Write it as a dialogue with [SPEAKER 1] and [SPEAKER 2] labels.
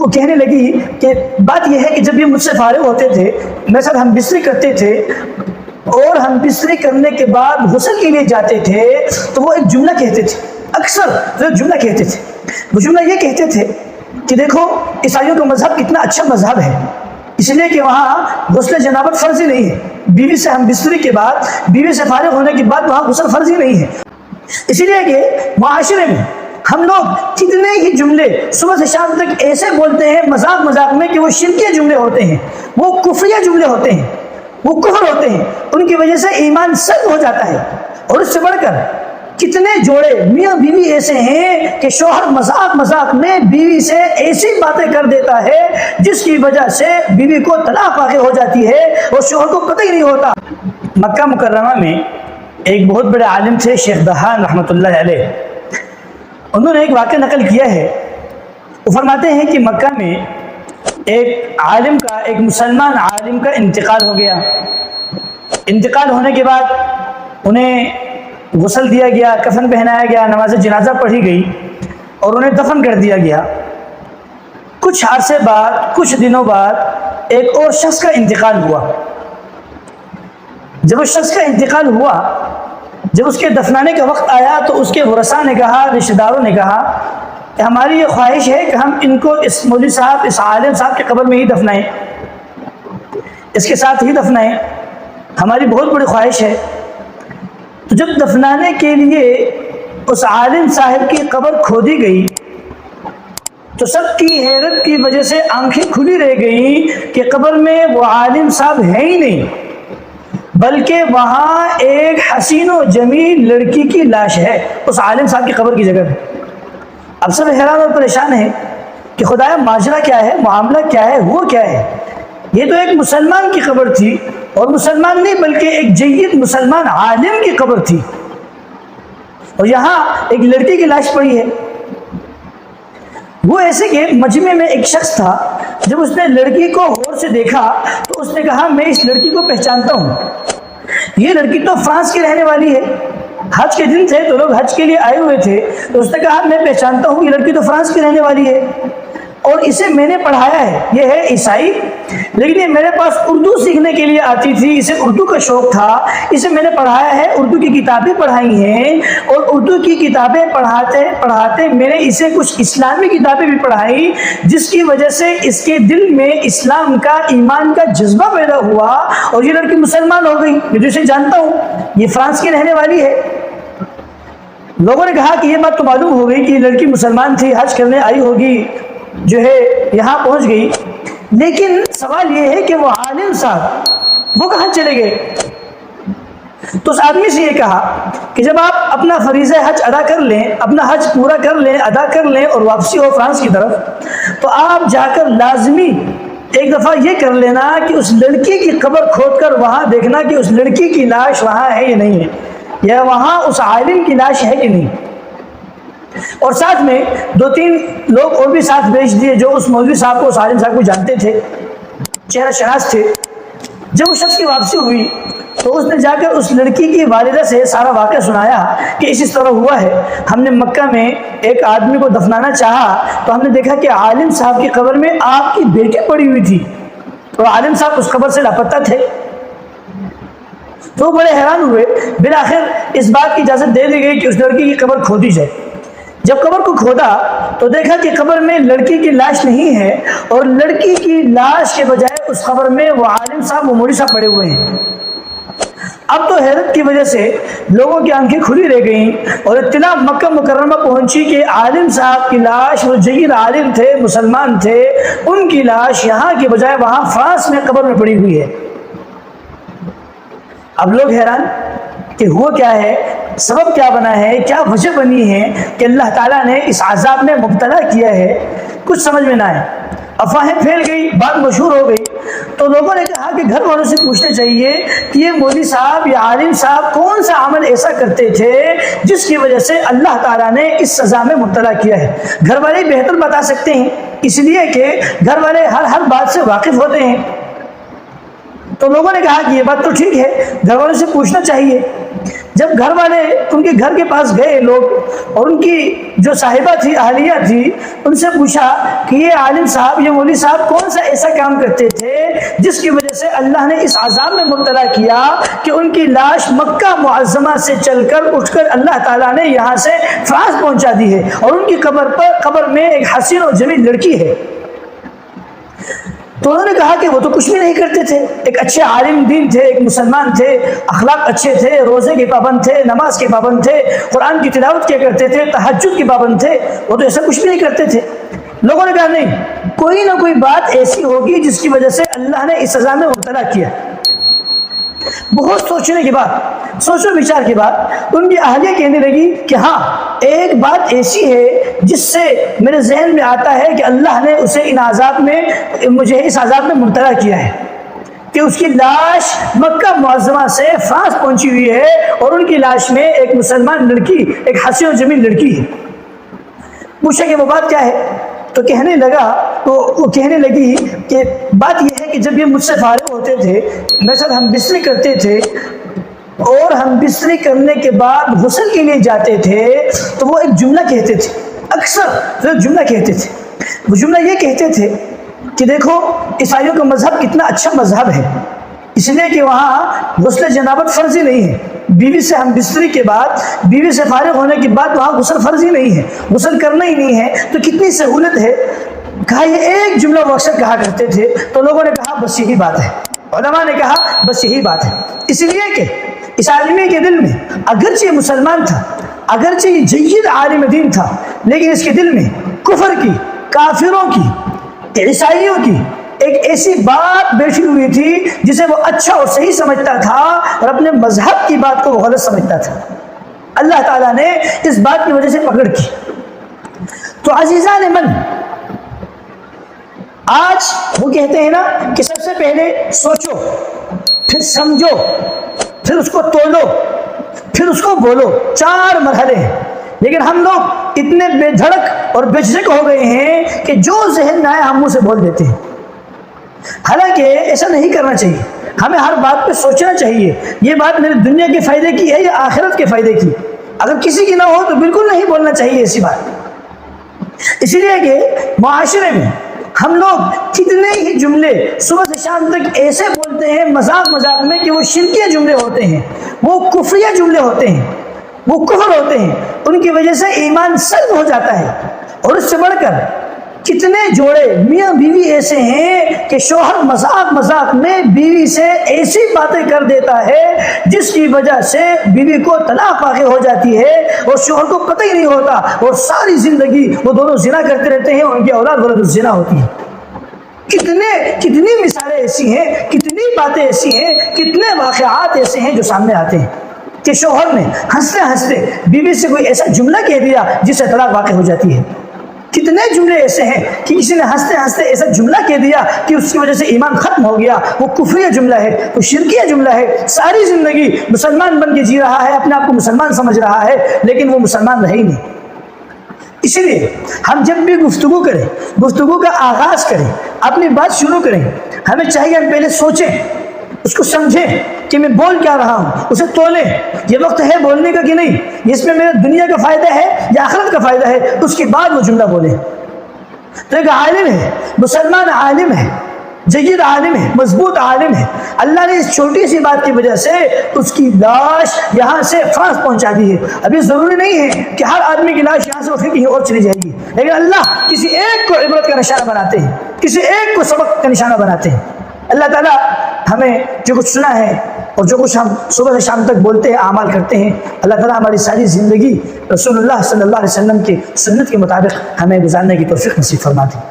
[SPEAKER 1] وہ کہنے لگی کہ بات یہ ہے کہ جب یہ مجھ سے فارغ ہوتے تھے، میرے ساتھ ہم بستری کرتے تھے، اور ہم بستری کرنے کے بعد غسل کے لیے جاتے تھے، تو وہ ایک جملہ کہتے تھے، اکثر وہ ایک جملہ کہتے تھے۔ وہ جملہ یہ کہتے تھے کہ دیکھو عیسائیوں کا مذہب کتنا اچھا مذہب ہے، اس لیے کہ وہاں غسل جنابت فرضی نہیں ہے، بیوی سے ہم بستری کے بعد، بیوی سے فارغ ہونے کے بعد وہاں غسل فرضی نہیں ہے، اسی لیے کہ معاشرے میں ہم لوگ کتنے ہی جملے صبح سے شام تک ایسے بولتے ہیں مذاق مذاق میں کہ وہ شرکیہ جملے ہوتے ہیں، وہ کفریہ جملے ہوتے ہیں، وہ کفر ہوتے ہیں، ان کی وجہ سے ایمان سلب ہو جاتا ہے۔ اور اس سے بڑھ کر کتنے جوڑے میاں بیوی ایسے ہیں کہ شوہر مذاق مذاق میں بیوی سے ایسی باتیں کر دیتا ہے جس کی وجہ سے بیوی کو طلاق واقع ہو جاتی ہے اور شوہر کو پتہ ہی نہیں ہوتا۔ مکہ مکرمہ میں ایک بہت بڑے عالم تھے شیخ دہان رحمۃ اللہ علیہ، انہوں نے ایک واقعہ نقل کیا ہے۔ وہ فرماتے ہیں کہ مکہ میں ایک عالم کا، ایک مسلمان عالم کا انتقال ہو گیا۔ انتقال ہونے کے بعد انہیں غسل دیا گیا، کفن پہنایا گیا، نماز جنازہ پڑھی گئی اور انہیں دفن کر دیا گیا۔ کچھ عرصے بعد، کچھ دنوں بعد ایک اور شخص کا انتقال ہوا۔ جب اس شخص کا انتقال ہوا، جب اس کے دفنانے کا وقت آیا تو اس کے ورثاء نے کہا، رشتہ داروں نے کہا کہ ہماری یہ خواہش ہے کہ ہم ان کو اس مولوی صاحب، اس عالم صاحب کے قبر میں ہی دفنائیں، اس کے ساتھ ہی دفنائیں، ہماری بہت بڑی خواہش ہے۔ تو جب دفنانے کے لیے اس عالم صاحب کی قبر کھودی گئی تو سب کی حیرت کی وجہ سے آنکھیں کھلی رہ گئیں کہ قبر میں وہ عالم صاحب ہے ہی نہیں، بلکہ وہاں ایک حسین و جمیل لڑکی کی لاش ہے اس عالم صاحب کی قبر کی جگہ پہ۔ اب سب حیران اور پریشان ہیں کہ خدایا ماجرا کیا ہے، معاملہ کیا ہے، ہوا کیا ہے؟ یہ تو ایک مسلمان کی قبر تھی، اور مسلمان نہیں بلکہ ایک جید مسلمان عالم کی قبر تھی، اور یہاں ایک لڑکی کی لاش پڑی ہے۔ وہ ایسے کہ مجمع میں ایک شخص تھا، جب اس نے لڑکی کو غور سے دیکھا تو اس نے کہا میں اس لڑکی کو پہچانتا ہوں، یہ لڑکی تو فرانس کی رہنے والی ہے۔ حج کے دن تھے تو لوگ حج کے لیے آئے ہوئے تھے، تو اس نے کہا میں پہچانتا ہوں یہ لڑکی تو فرانس کی رہنے والی ہے، اور اسے میں نے پڑھایا ہے، یہ ہے عیسائی، لیکن یہ میرے پاس اردو سیکھنے کے لیے آتی تھی، اسے اردو کا شوق تھا، اسے میں نے پڑھایا ہے، اردو کی کتابیں پڑھائی ہیں، اور اردو کی کتابیں پڑھاتے پڑھاتے میں نے اسے کچھ اسلامی کتابیں بھی پڑھائی، جس کی وجہ سے اس کے دل میں اسلام کا، ایمان کا جذبہ پیدا ہوا، اور یہ لڑکی مسلمان ہو گئی۔ میں تو اسے جانتا ہوں، یہ فرانس کی رہنے والی ہے۔ لوگوں نے کہا کہ یہ بات تو معلوم ہو گئی کہ یہ لڑکی مسلمان تھی، حج کرنے آئی ہوگی، جو ہے یہاں پہنچ گئی، لیکن سوال یہ ہے کہ وہ عالم صاحب وہ کہاں چلے گئے؟ تو اس آدمی سے یہ کہا کہ جب آپ اپنا فریضہ حج ادا کر لیں، اپنا حج پورا کر لیں، ادا کر لیں، اور واپسی ہو فرانس کی طرف، تو آپ جا کر لازمی ایک دفعہ یہ کر لینا کہ اس لڑکی کی قبر کھود کر وہاں دیکھنا کہ اس لڑکی کی لاش وہاں ہے یا نہیں ہے، یا وہاں اس عالم کی لاش ہے کہ نہیں، اور ساتھ میں 2-3 لوگ اور بھی ساتھ بھیج دیے جو اس مولوی صاحب کو، اس عالم صاحب کو جانتے تھے، چہرہ شناس تھے۔ جب اس شخص کی واپسی ہوئی تو اس نے جا کر اس لڑکی کی والدہ سے سارا واقعہ سنایا کہ اس طرح ہوا ہے، ہم نے مکہ میں ایک آدمی کو دفنانا چاہا تو ہم نے دیکھا کہ عالم صاحب کی قبر میں آپ کی بیٹی پڑی ہوئی تھی، اور عالم صاحب اس قبر سے لاپتہ تھے۔ تو وہ بڑے حیران ہوئے، بالآخر اس بات کی اجازت دے دی گئی کہ اس لڑکی کی قبر کھودی جائے۔ جب قبر کو کھودا تو دیکھا کہ قبر میں لڑکی کی لاش نہیں ہے، اور لڑکی کی لاش کے بجائے اس قبر میں وہ عالم صاحب، وہ مولوی صاحب پڑے ہوئے ہیں۔ اب تو حیرت کی وجہ سے لوگوں کی آنکھیں کھلی رہ گئیں، اور اطلاع مکہ مکرمہ پہنچی کہ عالم صاحب کی لاش، وہ جید عالم تھے، مسلمان تھے، ان کی لاش یہاں کے بجائے وہاں فرانس میں قبر میں پڑی ہوئی ہے۔ اب لوگ حیران کہ ہوا کیا ہے، سبب کیا بنا ہے، کیا وجہ بنی ہے کہ اللہ تعالیٰ نے اس عذاب میں مبتلا کیا ہے، کچھ سمجھ میں نہ آئے۔ افواہیں پھیل گئی، بات مشہور ہو گئی، تو لوگوں نے کہا کہ گھر والوں سے پوچھنا چاہیے کہ یہ مولوی صاحب یا عالم صاحب کون سا عمل ایسا کرتے تھے جس کی وجہ سے اللہ تعالیٰ نے اس سزا میں مبتلا کیا ہے۔ گھر والے بہتر بتا سکتے ہیں، اس لیے کہ گھر والے ہر بات سے واقف ہوتے ہیں۔ تو لوگوں نے کہا کہ یہ بات تو ٹھیک ہے، گھر والوں سے پوچھنا چاہیے۔ جب گھر والے ان کے گھر کے پاس گئے لوگ اور ان کی جو صاحبہ تھی، اہلیہ تھی، ان سے پوچھا کہ یہ عالم صاحب، یہ مولوی صاحب کون سا ایسا کام کرتے تھے جس کی وجہ سے اللہ نے اس عذاب میں مبتلا کیا کہ ان کی لاش مکہ معظمہ سے چل کر اٹھ کر اللہ تعالیٰ نے یہاں سے فرانس پہنچا دی ہے، اور ان کی قبر میں ایک حسین و جمیل لڑکی ہے۔ تو انہوں نے کہا کہ وہ تو کچھ بھی نہیں کرتے تھے، ایک اچھے عالم دین تھے، ایک مسلمان تھے، اخلاق اچھے تھے، روزے کے پابند تھے، نماز کے پابند تھے، قرآن کی تلاوت کیا کرتے تھے، تہجد کے پابند تھے، وہ تو ایسا کچھ بھی نہیں کرتے تھے۔ لوگوں نے کہا نہیں، کوئی نہ کوئی بات ایسی ہوگی جس کی وجہ سے اللہ نے اس سزا میں مبتلا کیا۔ بہت سوچنے کے بعد، سوچ و بچار کے بعد ان کی اہلیہ کہنے لگی کہ ہاں، ایک بات ایسی ہے جس سے میرے ذہن میں آتا ہے کہ اللہ نے اسے مجھے اس عذاب میں مبتلا کیا ہے کہ اس کی لاش مکہ معظمہ سے فرانس پہنچی ہوئی ہے، اور ان کی لاش میں ایک مسلمان لڑکی، ایک حسین و جمیل لڑکی ہے۔ پوچھا کہ وہ بات کیا ہے؟ تو وہ کہنے لگی کہ بات یہ ہے کہ جب یہ مجھ سے فارغ ہوتے تھے، میرے ساتھ ہم بستری کرتے تھے، اور ہم بستری کرنے کے بعد غسل کے لیے جاتے تھے، تو وہ ایک جملہ کہتے تھے، اکثر ایک جملہ کہتے تھے۔ وہ جملہ یہ کہتے تھے کہ دیکھو عیسائیوں کا مذہب کتنا اچھا مذہب ہے، اس لیے کہ وہاں غسل جنابت فرضی نہیں ہے، بیوی سے ہم بستری کے بعد، بیوی سے فارغ ہونے کے بعد وہاں غسل فرضی نہیں ہے، غسل کرنا ہی نہیں ہے، تو کتنی سہولت ہے۔ کہا یہ ایک جملہ وہ اکثر کہا کرتے تھے، تو لوگوں نے کہا بس یہی بات ہے، علماء نے کہا بس یہی بات ہے، اس لیے کہ اس آدمی کے دل میں اگرچہ یہ مسلمان تھا، اگرچہ یہ جید عالم دین تھا، لیکن اس کے دل میں کفر کی، کافروں کی، عیسائیوں کی ایک ایسی بات بیٹھی ہوئی تھی جسے وہ اچھا اور صحیح سمجھتا تھا، اور اپنے مذہب کی بات کو وہ غلط سمجھتا تھا۔ اللہ تعالیٰ نے اس بات کی وجہ سے پکڑ کی۔ تو عزیزان من، آج وہ کہتے ہیں نا کہ سب سے پہلے سوچو، پھر سمجھو، پھر اس کو تولو، پھر اس کو بولو، 4 مرحلے ہیں۔ لیکن ہم لوگ اتنے بے دھڑک اور بے جھجک ہو گئے ہیں کہ جو ذہن میں آئے ہم منہ سے بول دیتے ہیں۔ حالانکہ ایسا نہیں کرنا چاہیے، ہمیں ہر بات پہ سوچنا چاہیے، یہ بات میرے دنیا کے فائدے کی ہے یا آخرت کے فائدے کی۔ اگر کسی کی نہ ہو تو بالکل نہیں بولنا چاہیے ایسی بات۔ اسی لیے کہ معاشرے میں ہم لوگ کتنے ہی جملے صبح سے شام تک ایسے بولتے ہیں مذاق میں کہ وہ شرکیہ جملے ہوتے ہیں، وہ کفریہ جملے ہوتے ہیں، وہ کفر ہوتے ہیں، ان کی وجہ سے ایمان سلب ہو جاتا ہے۔ اور اس سے بڑھ کر کتنے جوڑے میاں بیوی ایسے ہیں کہ شوہر مذاق میں بیوی سے ایسی باتیں کر دیتا ہے جس کی وجہ سے بیوی کو طلاق واقع ہو جاتی ہے، اور شوہر کو پتہ ہی نہیں ہوتا، اور ساری زندگی وہ دونوں زنا کرتے رہتے ہیں، اور ان کی اولاد ولد الزنا ہوتی ہے۔ کتنی مثالیں ایسی ہیں، کتنی باتیں ایسی ہیں، کتنے واقعات ایسے ہیں جو سامنے آتے ہیں کہ شوہر نے ہنستے ہنستے بیوی سے کوئی ایسا جملہ کہہ دیا جس سے طلاق واقع ہو جاتی ہے۔ کتنے جملے ایسے ہیں کہ کسی نے ہنستے ہنستے ایسا جملہ کہہ دیا کہ اس کی وجہ سے ایمان ختم ہو گیا، وہ کفریہ جملہ ہے، وہ شرکیہ جملہ ہے، ساری زندگی مسلمان بن کے جی رہا ہے، اپنے آپ کو مسلمان سمجھ رہا ہے، لیکن وہ مسلمان رہے ہی نہیں۔ اسی لیے ہم جب بھی گفتگو کریں، گفتگو کا آغاز کریں، اپنی بات شروع کریں، ہمیں چاہیے ہم پہلے سوچیں، اس کو سمجھیں کہ میں بول کیا رہا ہوں، اسے تولیں، یہ وقت ہے بولنے کا کہ نہیں، اس میں میرے دنیا کا فائدہ ہے یا آخرت کا فائدہ ہے، اس کے بعد وہ جملہ بولیں۔ تو ایک عالم ہے، مسلمان عالم ہے، جید عالم ہے، مضبوط عالم ہے، اللہ نے اس چھوٹی سی بات کی وجہ سے اس کی لاش یہاں سے فرانس پہنچا دی ہے۔ ابھی ضروری نہیں ہے کہ ہر آدمی کی لاش یہاں سے اٹھ کے کہیں اور چلی جائے گی، لیکن اللہ کسی ایک کو عبرت کا نشانہ بناتے ہیں، کسی ایک کو سبق کا نشانہ بناتے ہیں۔ اللہ تعالیٰ ہمیں جو کچھ سنا ہے اور جو کچھ ہم صبح سے شام تک بولتے ہیں، اعمال کرتے ہیں، اللہ تعالیٰ ہماری ساری زندگی رسول اللہ صلی اللہ علیہ وسلم کی سنت کے مطابق ہمیں گزارنے کی توفیق نصیب فرما دے۔